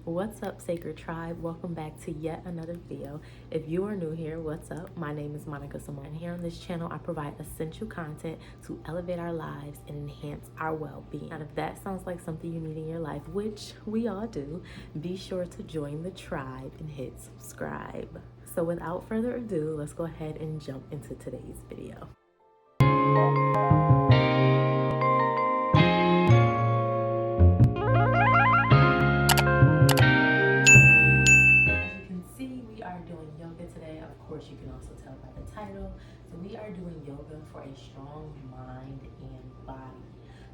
What's up, Sacred Tribe? Welcome back to yet another video. If you are new here, what's up? My name is Monica Simone. Here on this channel, I provide essential content to elevate our lives and enhance our well-being. And if that sounds like something you need in your life, which we all do, be sure to join the tribe and hit subscribe. So without further ado, let's go ahead and jump into today's video. Doing yoga today. Of course, you can also tell by the title. So we are doing yoga for a strong mind and body.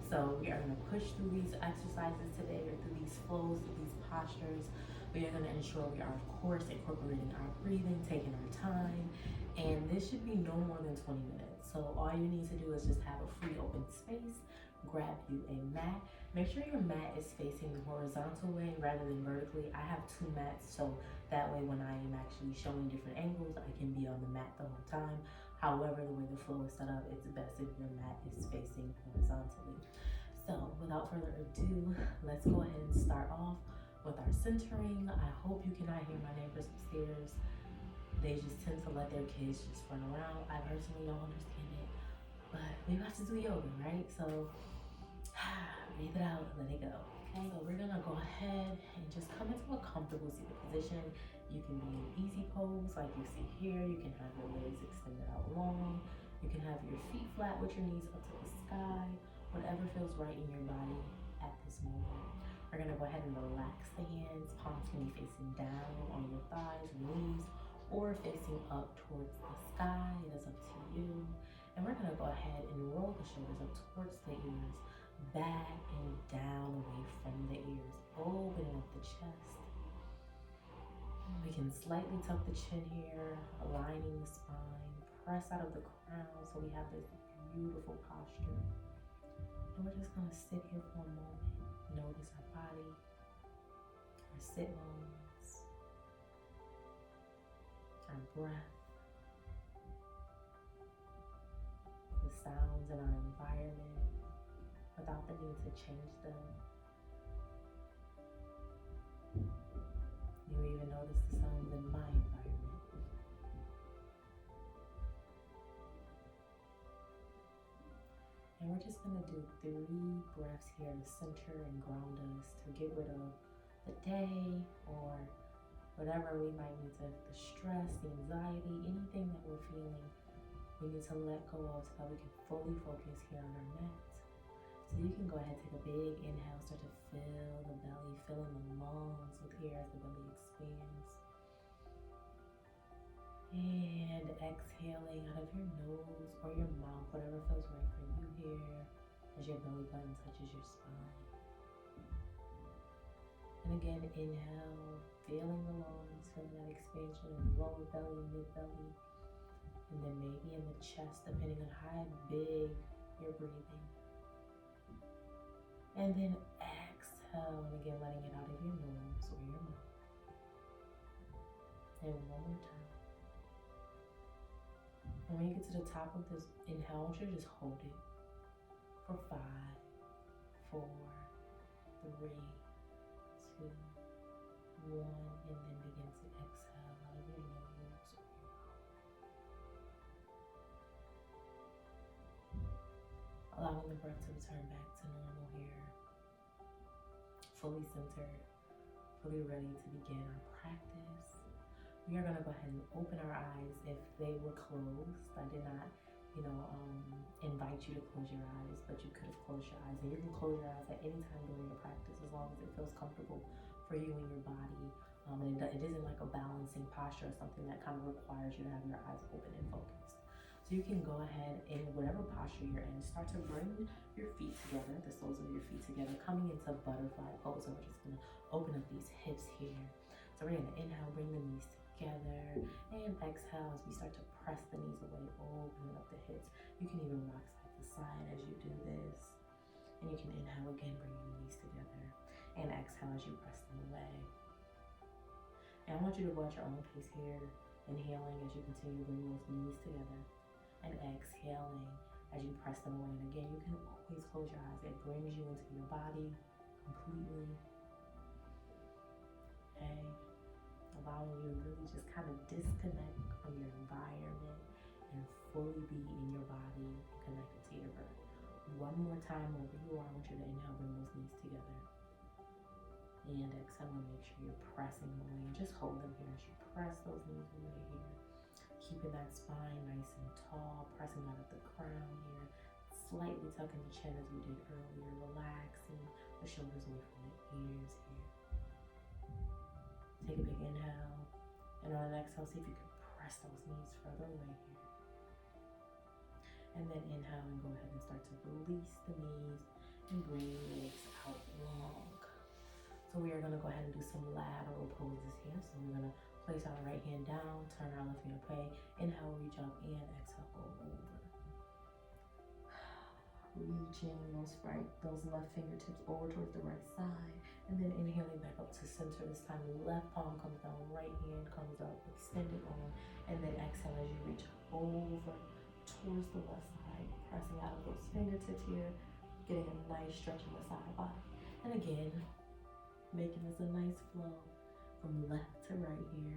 So we are going to push through these exercises today, or through these flows, through these postures. We are going to ensure we are, of course, incorporating our breathing, taking our time, and this should be no more than 20 minutes. So all you need to do is just have a free open space, grab you a mat. Make sure your mat is facing the horizontal way rather than vertically. I have two mats, so that way when I am actually showing different angles, I can be on the mat the whole time. However, the way the flow is set up, it's best if your mat is facing horizontally. So without further ado, let's go ahead and start off with our centering. I hope you cannot hear my neighbors upstairs. They just tend to let their kids just run around. I personally don't understand it, but we got to do yoga, right? So breathe it out, let it go. Okay, so we're gonna go ahead and just come into a comfortable seated position. You can be in easy pose like you see here. You can have your legs extended out long. You can have your feet flat with your knees up to the sky. Whatever feels right in your body at this moment. We're gonna go ahead and relax the hands. Palms can be facing down on your thighs or knees, or facing up towards the sky. It is up to you. And we're gonna go ahead and roll the shoulders up towards the ears, back and down away from the ears, opening up the chest. We can slightly tuck the chin here, aligning the spine, press out of the crown so we have this beautiful posture. And we're just gonna sit here for a moment, notice our body, our sit bones, our breath, the sounds in our environment, without the need to change them. You even notice the sounds in my environment. And we're just going to do 3 breaths here to center and ground us, to get rid of the day or whatever we might need to, the stress, the anxiety, anything that we're feeling, we need to let go of so that we can fully focus here on our mat. So you can go ahead and take a big inhale, start to fill the belly, filling the lungs with air as the belly expands. And exhaling out of your nose or your mouth, whatever feels right for you here, as your belly button touches your spine. And again, inhale, feeling the lungs, feeling that expansion of lower belly, mid belly, and then maybe in the chest, depending on how big you're breathing. And then exhale, and again letting it out of your nose or your mouth. And one more time. And when you get to the top of this inhale, I want you to just hold it for 5, 4, 3, 2, 1, and then begin to exhale out of your nose or your mouth. Allowing the breath to return back to normal here. Fully centered, fully ready to begin our practice. We are going to go ahead and open our eyes if they were closed. I did not, invite you to close your eyes, but you could have closed your eyes. And you can close your eyes at any time during your practice as long as it feels comfortable for you and your body. And it isn't like a balancing posture or something that kind of requires you to have your eyes open and focused. So you can go ahead in whatever posture you're in, start to bring your feet together, the soles of your feet together, coming into butterfly pose. And we're just going to open up these hips here. So we're going to inhale, bring the knees together, and exhale as we start to press the knees away, opening up the hips. You can even rock side to side as you do this. And you can inhale again, bring your knees together, and exhale as you press them away. And I want you to go at your own pace here, inhaling as you continue to bring those knees together, and exhaling as you press them away. And again, you can always close your eyes. It brings you into your body completely. disconnect from your environment and fully be in your body and connected to your breath. One more time, wherever you are, I want you to inhale, bring those knees together. And exhale, and make sure you're pressing away. And just hold them here as you press those knees away here. Keeping that spine nice and tall, pressing out of the crown here. Slightly tucking the chin as we did earlier, relaxing the shoulders away from the ears here. Take a big inhale, and on an exhale, see if you can press those knees further away here. And then inhale and go ahead and start to release the knees and bring your legs out long. So we are going to go ahead and do some lateral poses here. So we're going to place our right hand down, turn our left hand away, inhale, reach up, and exhale, go over. Reaching those left fingertips over towards the right side, and then inhaling back up to center. This time the left palm comes down, right hand comes up, extended arm, and then exhale as you reach over towards the left side, pressing out of those fingertips here, getting a nice stretch in the side body. And again, making this a nice flow from left to right here,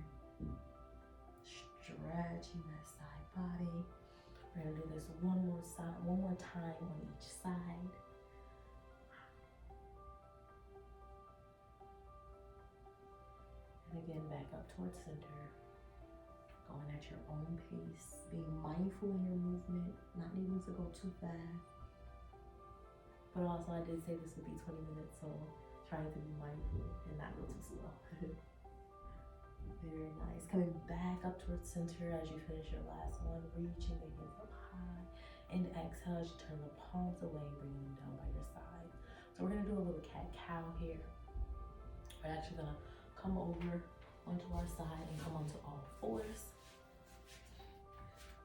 stretching that side body. We're gonna do this one more time on each side. And again, back up towards center. Going at your own pace, being mindful in your movement, not needing to go too fast. But also I did say this would be 20 minutes, so trying to be mindful and not go too slow. Very nice. Coming back up towards center as you finish your last one, reaching the hands up high. And exhale as you turn the palms away and bring them down by your side. So we're gonna do a little cat-cow here. We're actually gonna come over onto our side and come onto all fours.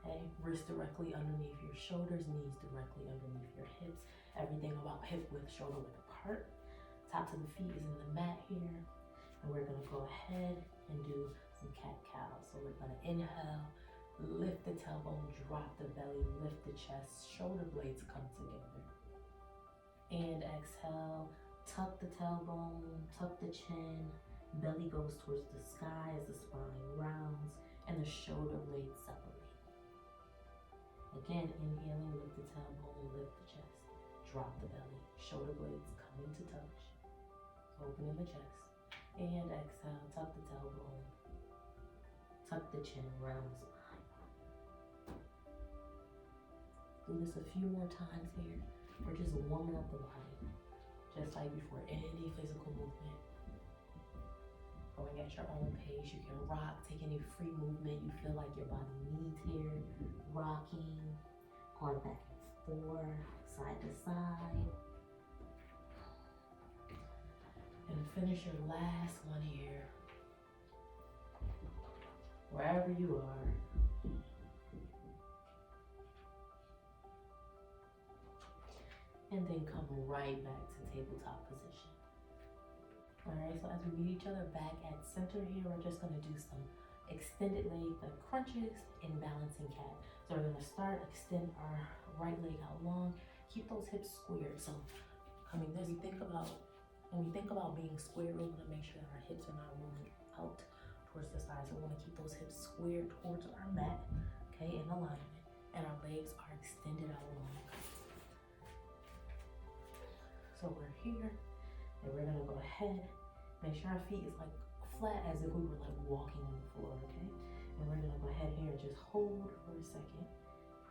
Okay, wrists directly underneath your shoulders, knees directly underneath your hips. Everything about hip width, shoulder width apart. Tops of the feet is in the mat here. And we're gonna go ahead and do some cat-cow. So we're gonna inhale, lift the tailbone, drop the belly, lift the chest, shoulder blades come together. And exhale, tuck the tailbone, tuck the chin, belly goes towards the sky as the spine rounds, and the shoulder blades separate. Again, inhaling, lift the tailbone, lift the chest, drop the belly, shoulder blades coming to touch, opening the chest. And exhale, tuck the tailbone, tuck the chin, round the spine. Do this a few more times here. We're just warming up the body, just like before any physical movement. Going at your own pace, you can rock, take any free movement you feel like your body needs here. Rocking, going back and forth, side to side. And finish your last one here. Wherever you are. And then come right back to tabletop position. Alright, so as we meet each other back at center here, we're just gonna do some extended leg, the crunches and balancing cat. So we're gonna start, extend our right leg out long, keep those hips squared. So coming this, when we think about being square, we want to make sure that our hips are not moving out towards the side. So we want to keep those hips squared towards our mat, okay, in alignment. And our legs are extended out long. So we're here, and we're going to go ahead, make sure our feet is like flat as if we were like walking on the floor, okay? And we're going to go ahead here and just hold for a second,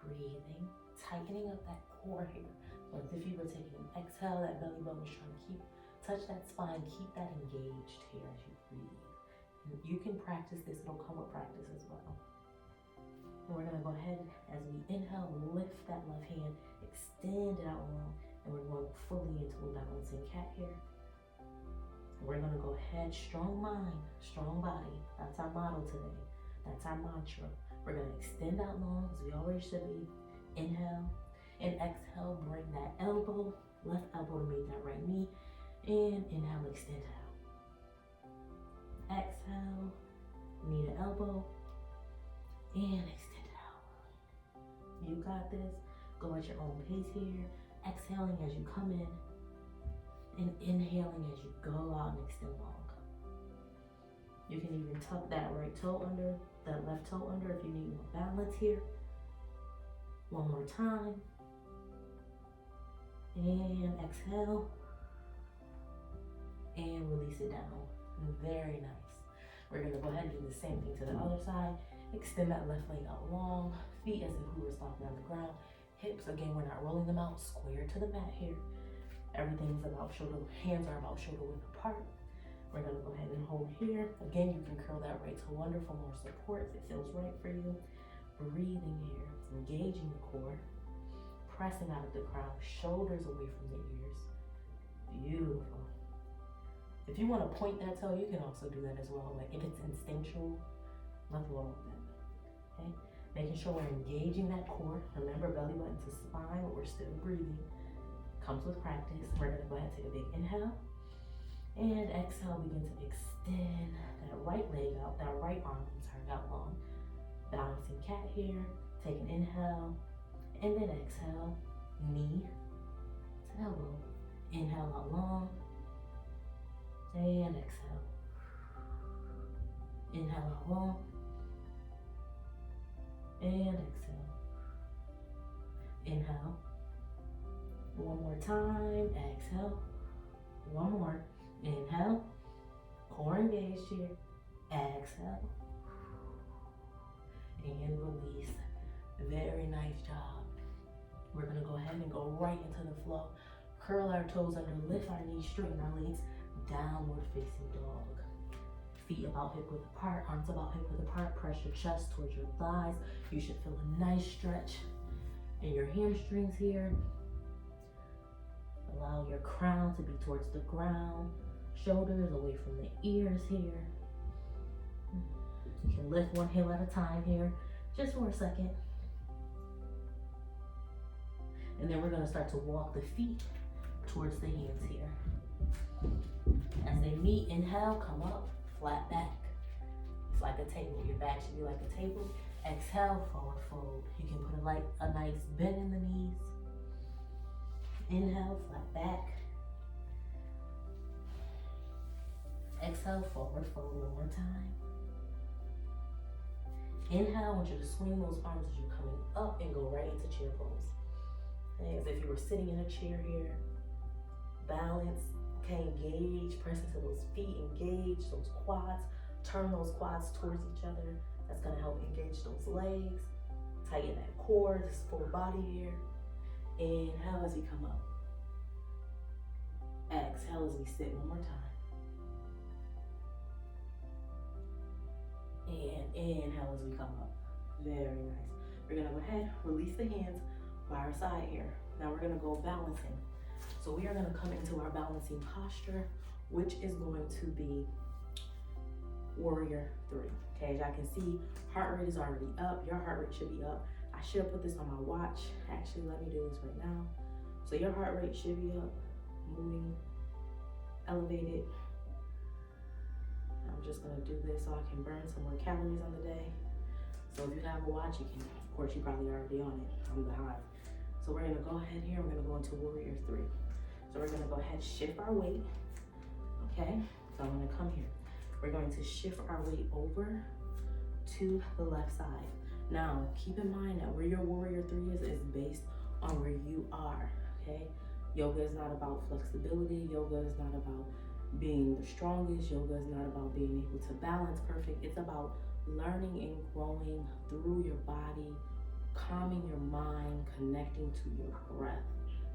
breathing, tightening up that core here. So as if you were taking an exhale, that belly button is trying to touch that spine, keep that engaged here as you breathe. And you can practice this, it'll come with practice as well. And we're gonna go ahead, as we inhale, lift that left hand, extend it out long, and we're going fully into a balancing cat here. And we're gonna go ahead, strong mind, strong body. That's our motto today. That's our mantra. We're gonna extend out long, as we always should be. Inhale, and exhale, bring that elbow, left elbow to meet that right knee. And inhale, extend it out. Exhale, knee to elbow, and extend it out. You got this. Go at your own pace here. Exhaling as you come in, and inhaling as you go out and extend long. You can even tuck that right toe under, that left toe under if you need more balance here. One more time. And exhale. And release it down. Very nice. We're gonna go ahead and do the same thing to the other side. Extend that left leg out long. Feet as if we were stomping on the ground. Hips, again, we're not rolling them out. Square to the mat here. Everything's about shoulder, hands are about shoulder width apart. We're gonna go ahead and hold here. Again, you can curl that right toe under for more support if it feels right for you. Breathing here, engaging the core. Pressing out of the crown, shoulders away from the ears. Beautiful. If you want to point that toe, you can also do that as well. Like if it's instinctual, nothing wrong with that. Okay? Making sure we're engaging that core. Remember, belly button to spine, but we're still breathing. Comes with practice. We're gonna go ahead and take a big inhale. And exhale, begin to extend that right leg out, that right arm, out long. Balancing cat here. Take an inhale. And then exhale, knee to elbow. Inhale out long. And exhale. Inhale out long. And exhale. Inhale. One more time. Exhale. One more. Inhale. Core engaged here. Exhale. And release. Very nice job. We're gonna go ahead and go right into the flow. Curl our toes under, lift our knees, straighten our legs, downward facing dog. Feet about hip width apart, arms about hip width apart, press your chest towards your thighs. You should feel a nice stretch in your hamstrings here. Allow your crown to be towards the ground, shoulders away from the ears here. You can lift one heel at a time here, just for a second. And then we're gonna start to walk the feet towards the hands here. As they meet, inhale, come up, flat back. It's like a table. Your back should be like a table. Exhale, forward fold. You can put a nice bend in the knees. Inhale, flat back. Exhale, forward fold one more time. Inhale, I want you to swing those arms as you're coming up and go right into chair pose. Okay, as if you were sitting in a chair here. Balance, okay, engage, press into those feet, engage those quads, turn those quads towards each other. That's gonna help engage those legs, tighten that core, this full body here. Inhale as we come up. Exhale as we sit one more time. And inhale as we come up. Very nice. We're gonna go ahead, release the hands by our side here. Now we're gonna go balancing. So we are gonna come into our balancing posture, which is going to be warrior 3. Okay, as I can see, heart rate is already up. Your heart rate should be up. I should have put this on my watch. Actually, let me do this right now. So your heart rate should be up, moving, elevated. I'm just gonna do this so I can burn some more calories on the day. So if you have a watch, you can, of course, you're probably already on it. I'm behind. So we're gonna go ahead here, we're gonna go into warrior 3. So we're gonna go ahead, shift our weight, okay? So I'm gonna come here. We're going to shift our weight over to the left side. Now, keep in mind that where your warrior 3 is based on where you are, okay? Yoga is not about flexibility. Yoga is not about being the strongest. Yoga is not about being able to balance perfect. It's about learning and growing through your body, calming your mind, connecting to your breath,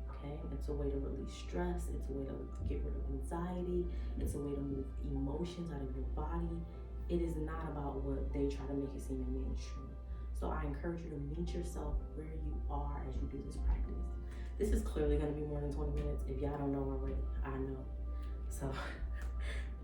okay? It's a way to release stress. It's a way to get rid of anxiety. It's a way to move emotions out of your body. It is not about what they try to make it seem in mainstream. So I encourage you to meet yourself where you are as you do this practice. This is clearly gonna be more than 20 minutes. If y'all don't know already, I know. So,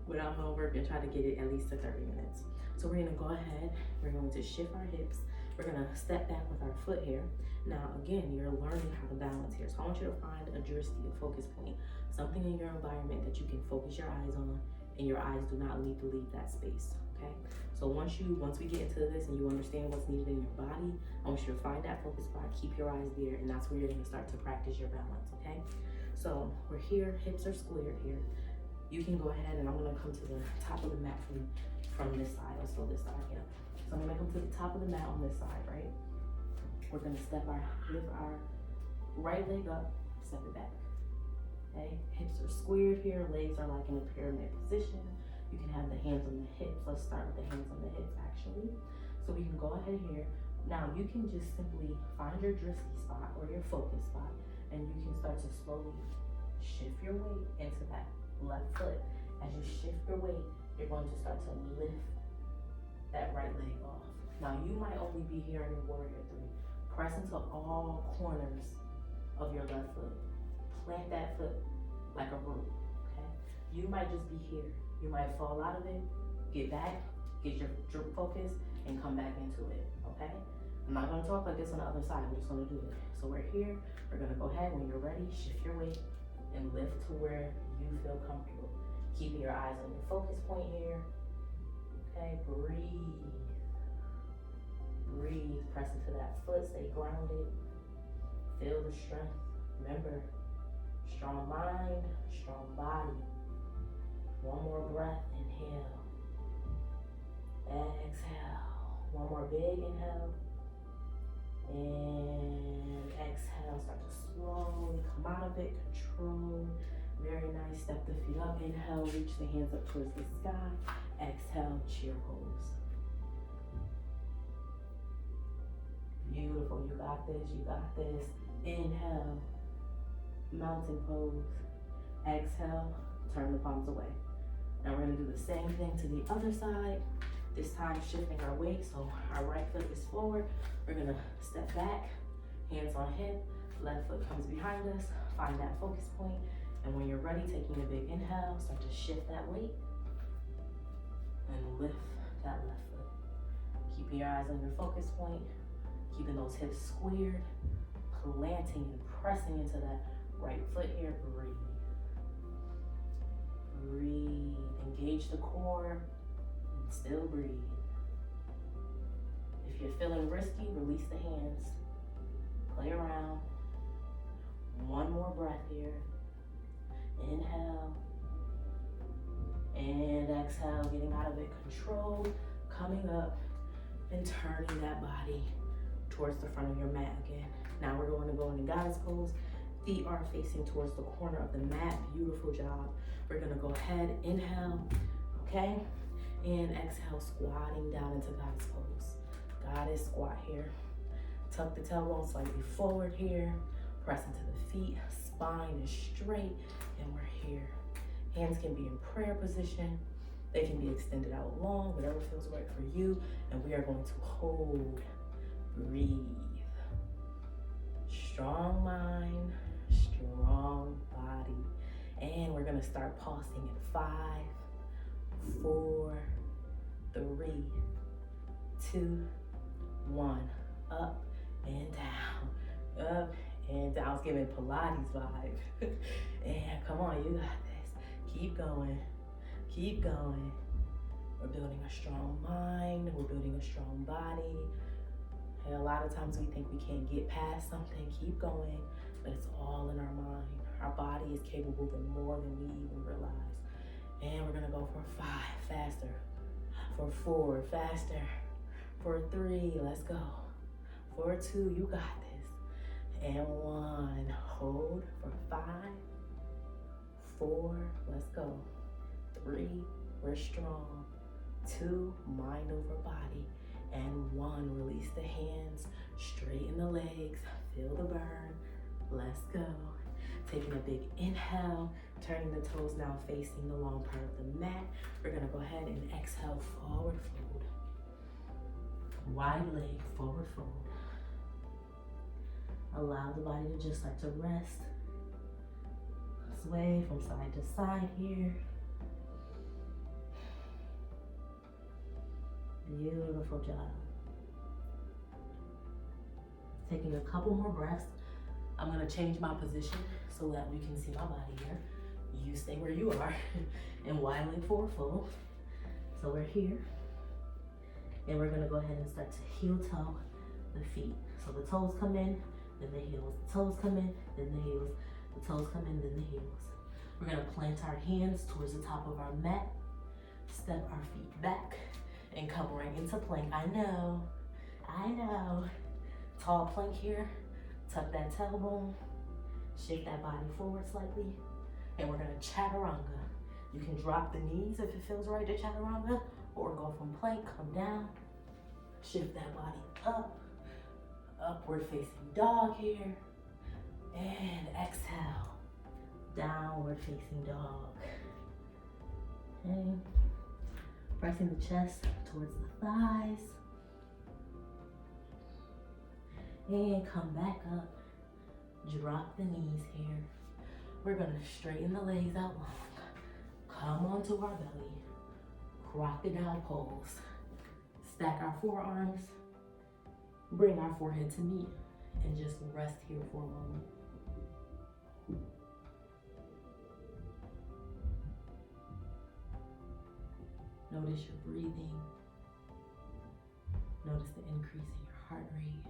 but I'm gonna work and try to get it at least to 30 minutes. So we're gonna go ahead, we're going to shift our hips. We're gonna step back with our foot here. Now, again, you're learning how to balance here. So I want you to find a juristy, a focus point, something in your environment that you can focus your eyes on, and your eyes do not need to leave that space, okay? So once we get into this and you understand what's needed in your body, I want you to find that focus spot, keep your eyes there, and that's where you're gonna start to practice your balance, okay? So we're here, hips are squared here. you can go ahead, and I'm gonna come to the top of the mat from this side. Let's go this side, yeah. So I'm gonna come to the top of the mat on this side, right? We're gonna lift our right leg up, step it back. Okay, hips are squared here, legs are like in a pyramid position. You can have the hands on the hips. Let's start with the hands on the hips actually. So we can go ahead here. Now you can just simply find your drisky spot or your focus spot, and you can start to slowly shift your weight into that left foot. As you shift your weight, you're going to start to lift that right leg off. Now you might only be here in your warrior three. Press into all corners of your left foot. Plant that foot like a root, okay? You might just be here. You might fall out of it, get back, get your focus, and come back into it, okay? I'm not gonna talk like this on the other side, we're just gonna do it. So we're here, we're gonna go ahead, when you're ready, shift your weight and lift to where you feel comfortable. Keeping your eyes on your focus point here, okay? Breathe. Breathe, press into that foot, stay grounded. Feel the strength. Remember, strong mind, strong body. One more breath, inhale. Exhale. One more big inhale. And exhale, start to slowly come out of it, control. Very nice, step the feet up. Inhale, reach the hands up towards the sky. Exhale, cheer pose. Beautiful, you got this, you got this. Inhale, mountain pose. Exhale, turn the palms away. Now we're gonna do the same thing to the other side. This time shifting our weight, so our right foot is forward. We're gonna step back, hands on hip, left foot comes behind us, find that focus point, and when you're ready, taking a big inhale, start to shift that weight, and lift that left foot. Keeping your eyes on your focus point, keeping those hips squared, planting and pressing into that right foot here, breathe. Breathe, engage the core, and still breathe. If you're feeling risky, release the hands. Play around. One more breath here. Inhale. And exhale, getting out of it. Control, coming up and turning that body towards the front of your mat again. Now we're going to go into goddess pose. Feet are facing towards the corner of the mat. Beautiful job. We're gonna go ahead, inhale, okay? And exhale, squatting down into goddess pose. Goddess squat here. Tuck the tailbone slightly forward here. Press into the feet, spine is straight, and we're here. Hands can be in prayer position. They can be extended out long, whatever feels right for you. And we are going to hold, breathe. Strong mind, strong body. And we're gonna start pulsing in 5, 4, 3, 2, 1. Up and down, up and down. It's giving Pilates vibe. And come on, you got this. Keep going, keep going. We're building a strong mind, we're building a strong body. And a lot of times we think we can't get past something. Keep going, but it's all in our mind. Our body is capable of more than we even realize. And we're gonna go for 5, faster. For 4, faster. For 3, let's go. For 2, you got this. And 1, hold for 5, 4, let's go. 3, we're strong. 2, mind over body. And 1, release the hands, straighten the legs, feel the burn. Let's go. Taking a big inhale, turning the toes now facing the long part of the mat. We're gonna go ahead and exhale, forward fold. Wide leg, forward fold. Allow the body to just start to rest. Sway from side to side here. Beautiful job. Taking a couple more breaths. I'm gonna change my position so that we can see my body here. You stay where you are and wide leg forward fold. So we're here. And we're gonna go ahead and start to heel toe the feet. So the toes come in, then the heels. The toes come in, then the heels. The toes come in, then the heels. We're gonna plant our hands towards the top of our mat, step our feet back, and come right into plank. I know. Tall plank here, tuck that tailbone, shift that body forward slightly, and we're gonna chaturanga. You can drop the knees if it feels right to chaturanga, or go from plank, come down, shift that body up, upward facing dog here, and exhale, downward facing dog. Okay, pressing the chest towards the thighs, and come back up, drop the knees here. We're gonna straighten the legs out long, come onto our belly, crocodile pose, stack our forearms, bring our forehead to meet, and just rest here for a moment. Notice your breathing. Notice the increase in your heart rate.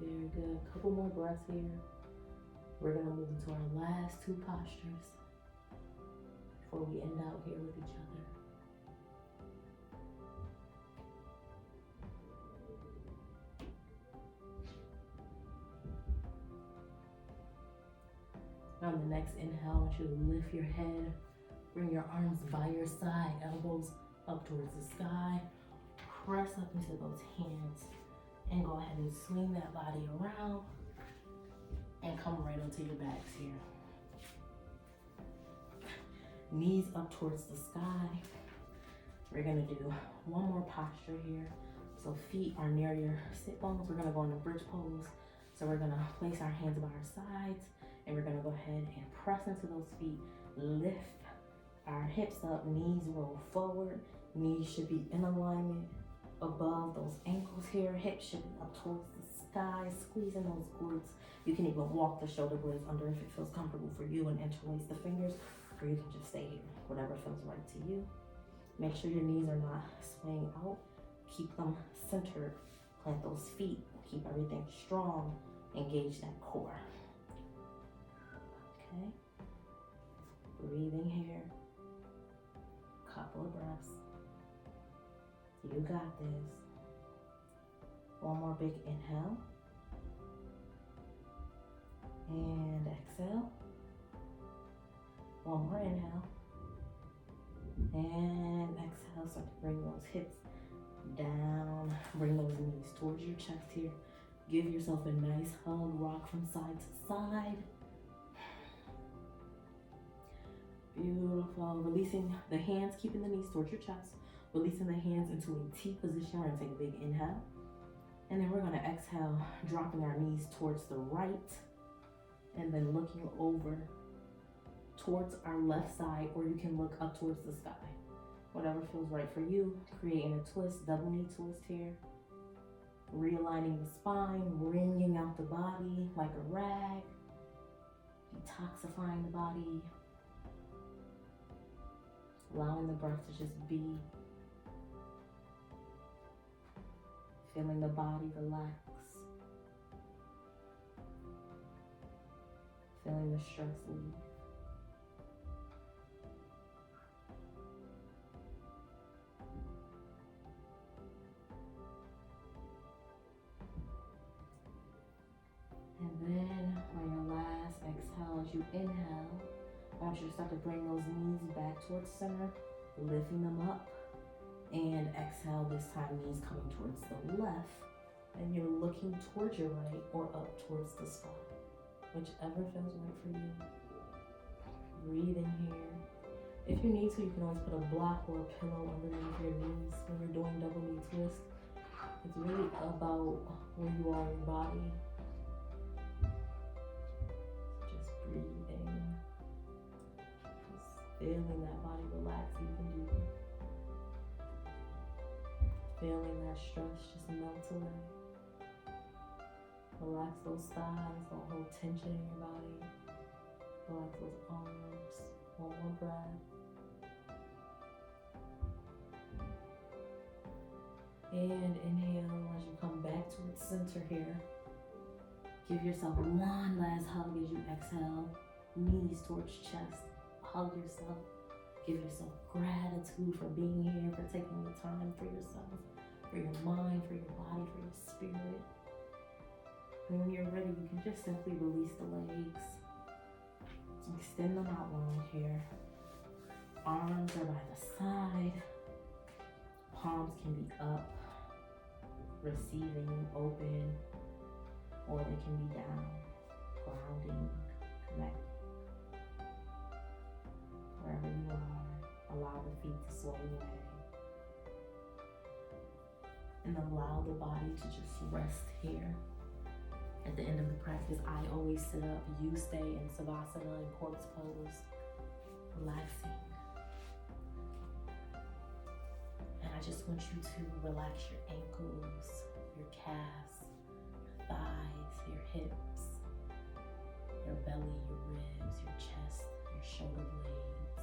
Very good. Couple more breaths here. We're going to move into our last two postures before we end out here with each other. On the next inhale, I want you to lift your head, bring your arms by your side, elbows up towards the sky, press up into those hands, and go ahead and swing that body around and come right onto your backs here. Knees up towards the sky. We're gonna do one more posture here. So feet are near your sit bones. We're gonna go into bridge pose. So we're gonna place our hands by our sides, and we're gonna go ahead and press into those feet. Lift our hips up, knees roll forward. Knees should be in alignment above those ankles here. Hips should be up towards the sky, squeezing those glutes. You can even walk the shoulder blades under if it feels comfortable for you and interlace the fingers, or you can just stay here, whatever feels right to you. Make sure your knees are not swaying out. Keep them centered. Plant those feet. Keep everything strong. Engage that core. Okay. Breathing here. Couple of breaths. You got this. One more big inhale. And exhale. One more inhale. And exhale. Start to bring those hips down. Bring those knees towards your chest here. Give yourself a nice hug. Rock from side to side. Beautiful. Releasing the hands, keeping the knees towards your chest. Releasing the hands into a T position. We're going to take a big inhale. And then we're going to exhale, dropping our knees towards the right. And then looking over towards our left side, or you can look up towards the sky. Whatever feels right for you. Creating a twist, double knee twist here. Realigning the spine, wringing out the body like a rag. Detoxifying the body. Allowing the breath to just be. Feeling the body relax. Feeling the stress leave. And then on your last exhale, as you inhale, I want you to start to bring those knees back towards center, lifting them up. And exhale, this time knees coming towards the left. And you're looking towards your right or up towards the sky. Whichever feels right for you. Breathing here. If you need to, you can always put a block or a pillow underneath your knees when you're doing double knee twist. It's really about where you are in your body. Just breathing. Just feeling that body relax even deeper. Feeling that stress just melt away. Relax those thighs, don't hold tension in your body. Relax those arms. One more breath. And inhale as you come back towards center here. Give yourself one last hug as you exhale. Knees towards chest. Hug yourself. Give yourself gratitude for being here, for taking the time for yourself, for your mind, for your body, for your spirit. And when you're ready, you can just simply release the legs. Extend them out long here. Arms are by the side. Palms can be up, receiving, open, or they can be down, grounding, connecting. Wherever you are, allow the feet to sway away. And allow the body to just rest here. At the end of the practice, I always sit up. You stay in Savasana and corpse pose, relaxing. And I just want you to relax your ankles, your calves, your thighs, your hips, your belly, your ribs, your chest, your shoulder blades,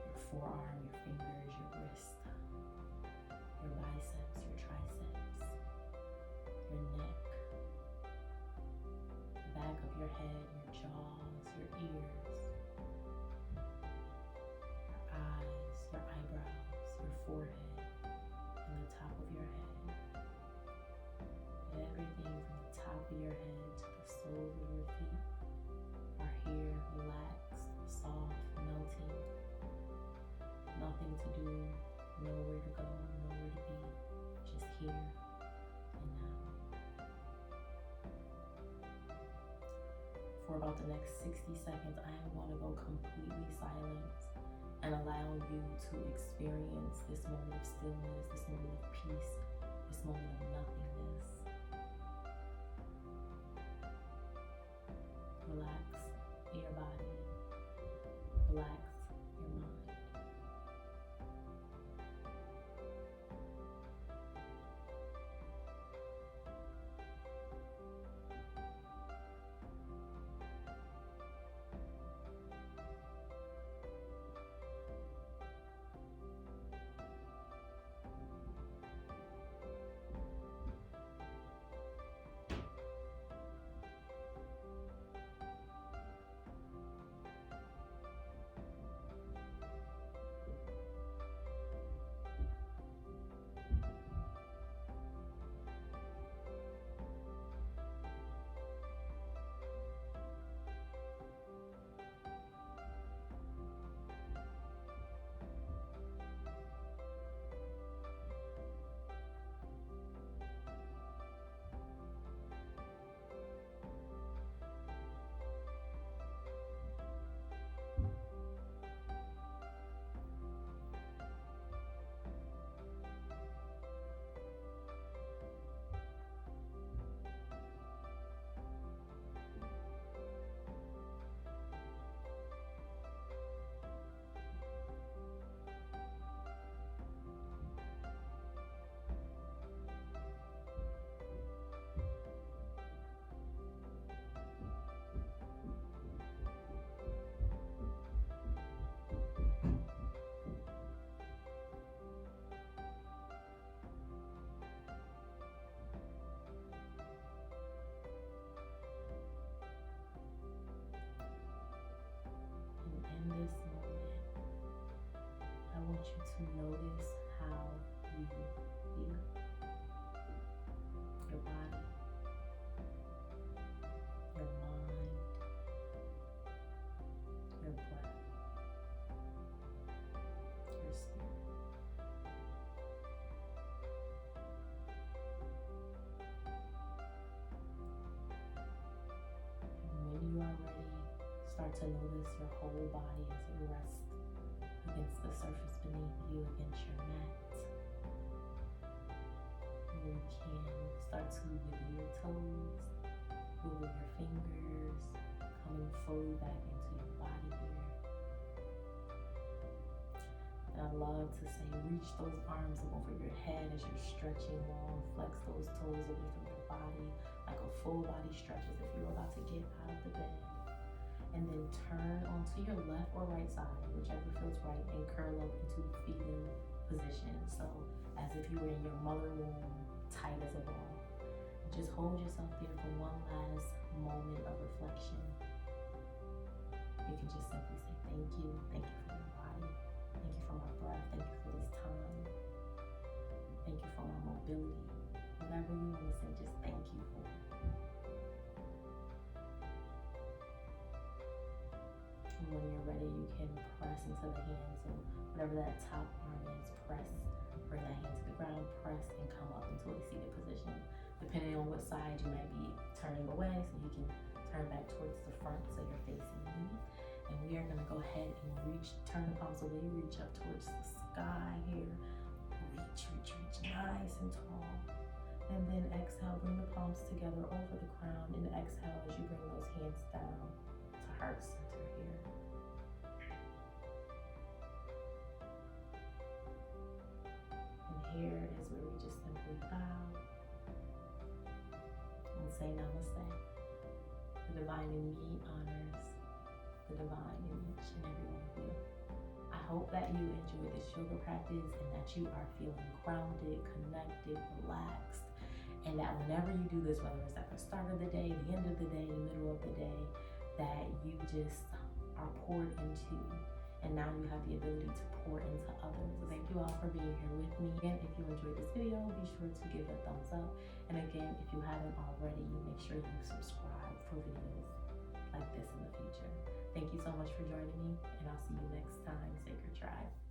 your forearm, your fingers, your wrist, your biceps, your triceps, your neck, the back of your head, your jaws, your ears, your eyes, your eyebrows, your forehead, and the top of your head. Everything from the top of your head to the soles of your feet are here, relaxed, soft, melting. Nothing to do, nowhere to go, nowhere to be, just here and now. For about the next 60 seconds, I am going to go completely silent and allow you to experience this moment of stillness, this moment of peace, this moment of nothingness. Relax your body, relax your mind. In this moment, I want you to notice how you feel. Your body, your mind, your breath, your spirit. And when you are ready, start to notice your whole body as it rests against the surface beneath you, against your mat. You can start to wiggle your toes, wiggle your fingers, coming fully back into your body here. And I love to say, reach those arms up over your head as you're stretching long, flex those toes away from your body, like a full body stretches if you're about to get out of the bed. And then turn onto your left or right side, whichever feels right, and curl up into fetal position. So as if you were in your mother womb, tight as a ball. Just hold yourself there for one last moment of reflection. You can just simply say thank you for my body, thank you for my breath, thank you for this time, thank you for my mobility. Whatever you want to say, just thank you for it. And when you're ready, you can press into the hand. So whatever that top arm is, press, bring that hand to the ground, press, and come up into a seated position. Depending on what side you might be turning away, so you can turn back towards the front so you're facing me. And we are gonna go ahead and turn the palms away, reach up towards the sky here. Reach, nice and tall. And then exhale, bring the palms together over the crown, and exhale as you bring those hands down to heart center here. And here is where we just simply bow and say namaste. The divine in me honors the divine in each and every one of you. I hope that you enjoy this yoga practice and that you are feeling grounded, connected, relaxed, and that whenever you do this, whether it's at the start of the day, the end of the day, the middle of the day, that you just are poured into, and now you have the ability to pour into others. So thank you all for being here with me. Again, if you enjoyed this video, be sure to give it a thumbs up. And again, if you haven't already, make sure you subscribe for videos like this in the future. Thank you so much for joining me, and I'll see you next time, Sacred Tribe.